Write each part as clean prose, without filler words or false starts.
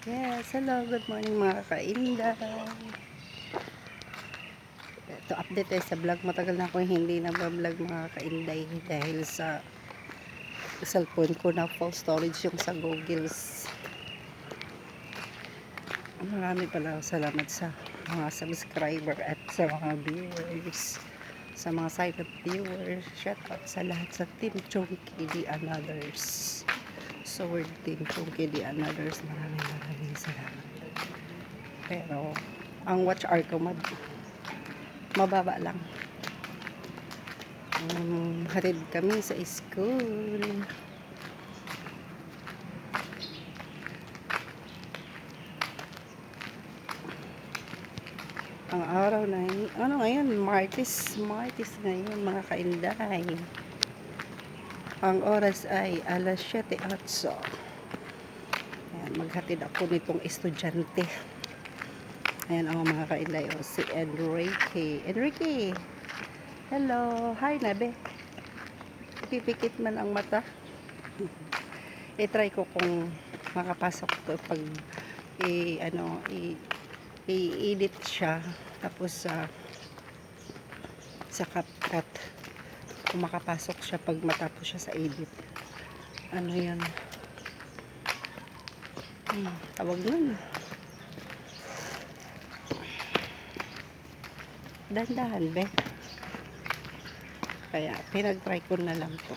Yes, hello, good morning mga kainday. Ito, update tayo sa vlog. Matagal na akong hindi nag-vlog mga kainday dahil sa cellphone ko na full storage yung sa Googles. Marami pala salamat sa mga subscriber at sa mga viewers, sa mga silent viewers. Shout out sa lahat sa Team Chunky The Anothers. So, we're Team Chunky The Anothers. Maraming salamat. Pero ang watch hour ko mababa lang. Hatid kami sa school. Ang araw na ano ngayon, Martes ngayon mga kainday. Ang oras ay alas 7:08. Ayan, maghatid ako nitong estudyante. Ayan ang mga kainday. O, si Enrique, hello, hi Nabe. Pipikit man ang mata. I-try ko kung makapasok to pag i-edit siya tapos sa CapCut kung makapasok siya pag matapos siya sa edit. Ano yan? Tawag nun. Dandahan be. Kaya pinag-try ko na lang to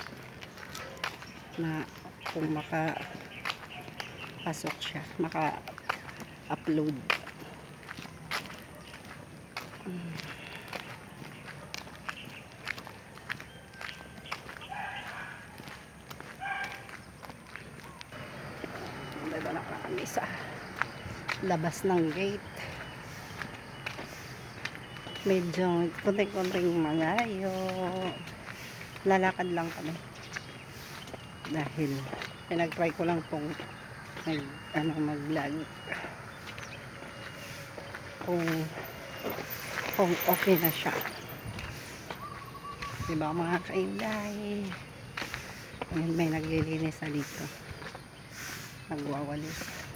na kung makapasok siya, maka-upload. Dito na kami sa labas ng gate. Medyo konting-konting malayo. Lalakad lang kami. Dahil pinag-try ko lang tong mag-vlog. Kung okay na siya. Diba mga kainday? May naglilinis na dito. Nagwawalis.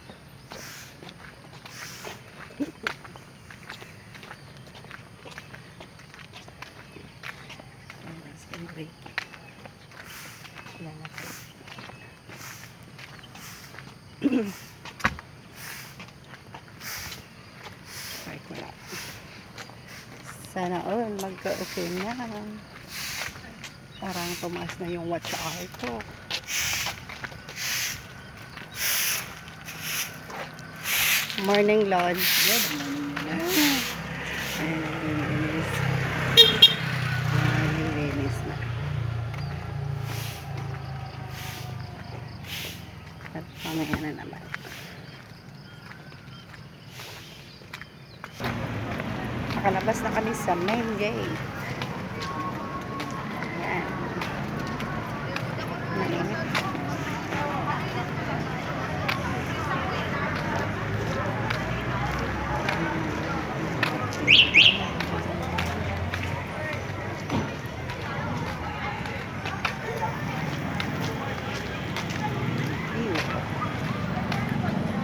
Sana all magka-okay na. Parang tumaas na yung watch hour ko. Morning, Lord. Good morning. Linis na. At pamaya na naman. Nakalabas na kami sa main gate. Ayan. Mainit.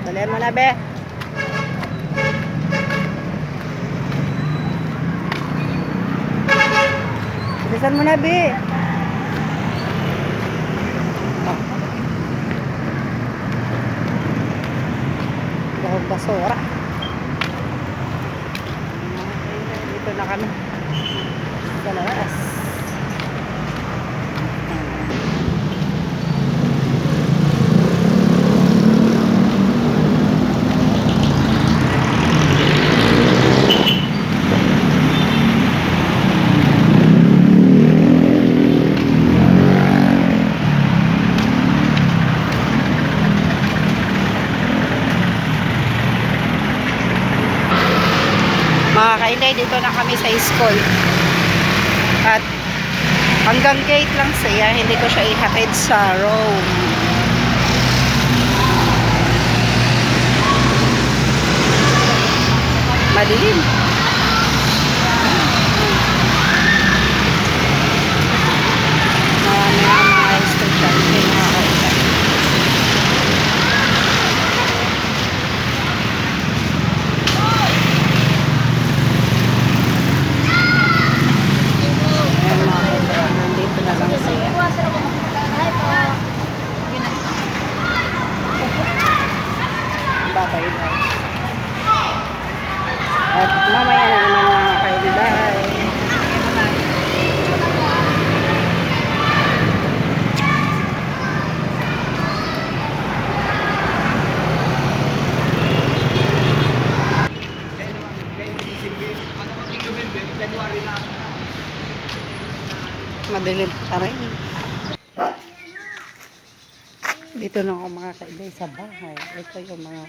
Dalihan mo na, be. Bilisan mo na, be. Oh. Dahog basura. Dito na kami. Sa labas. Mga kainday, dito na kami sa school. At hanggang gate lang siya, hindi ko siya ihatid sa room. Madilim. Mga estudyante, mga kainday. At mamaya na naman mga kainday. Madilim pa rin. Dito na ako mga kainday sa bahay. Ito yung mga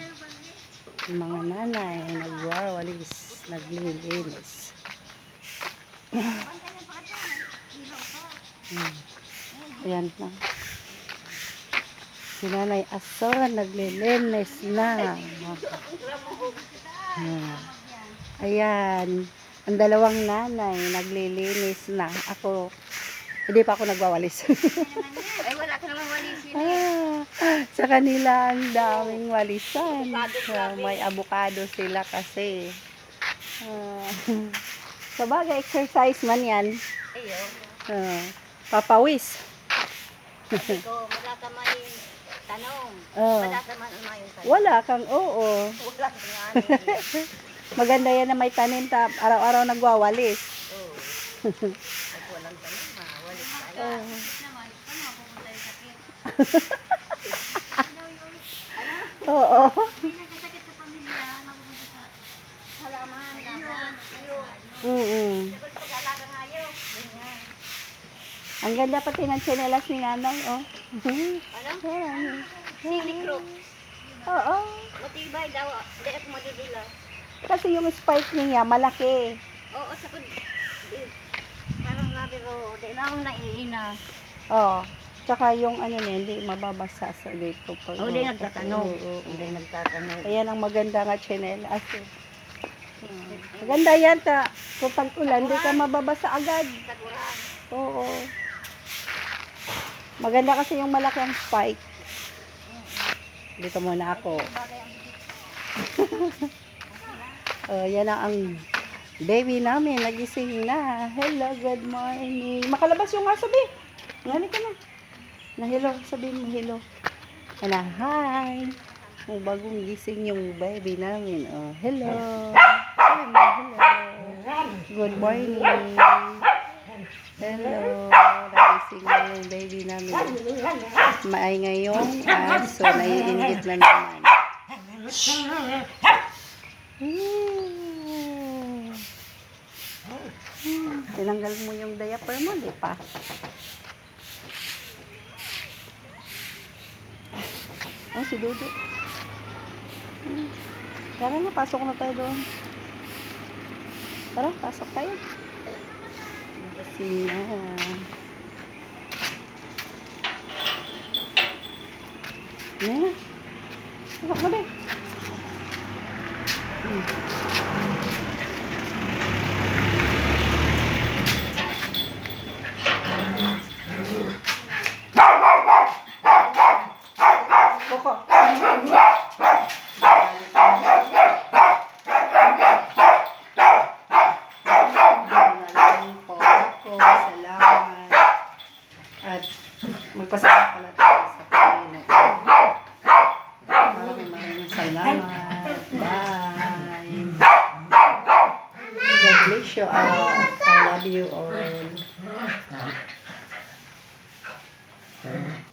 nanay nagwawalis, naglilinis. Ayan na. Si Nanay Ason naglilinis na. Ayan. Ang dalawang nanay naglilinis na. Ako, hindi pa ako nagwawalis. Ay, wala ka naman walisin. Sa kanila ang daming walisan. May avocado sila kasi. Sa bagay, exercise man yan. Ayo. Papawis. Sabi ko, wala ka may tanong. Oh. Wala ka man yung tanong. Wala kang oo. Wala ka nga. ano. Maganda yan na may tanim araw-araw nagwawalis. Oo. Pag walang tanong, walis tayo. Oo. Nagkasakit sa pamilya, mapupunta sa halaman, pag-alaga nga yun. Ang ganda pati ng tsinelas ni nanay, oh. Ano? Sili crook. Oo. Matibay daw. Hindi ako madudula. Kasi yung spike niya malaki. Oo, sa kun. Parang nabi ko, di na akong naiina. Oh. Tsaka yung ano niya, hindi mababasa sa dito. Oo, di nagtatanong. Oo. Hindi nagtatanong. Ayan ang maganda nga tsinelas. Maganda yan ta. Kung tag-ulan, hindi ka mababasa agad. Taguran. Oo. Maganda kasi yung malaki ang spike. Dito muna ako. Yan na ang baby namin. Nagising na. Hello, good morning. Makalabas yung aso, be. Ngani ka na. Na hello. Sabihin mo hello. Ana, hi. May bagong gising yung baby namin. Oh, hello. Hello. Good morning. Hello. Nagising na yung baby namin. Maingay yung aso. Naiingit na naman. Tinanggal mo yung diaper mo, di pa? Oh, si Dudu. Tara na, pasok na tayo doon. Tara, pasok tayo. Kasi na. Pasok na ba? At magpasalamat pala tayo sa Panginoon. Maraming salamat. Bye. God bless you all. I love you all.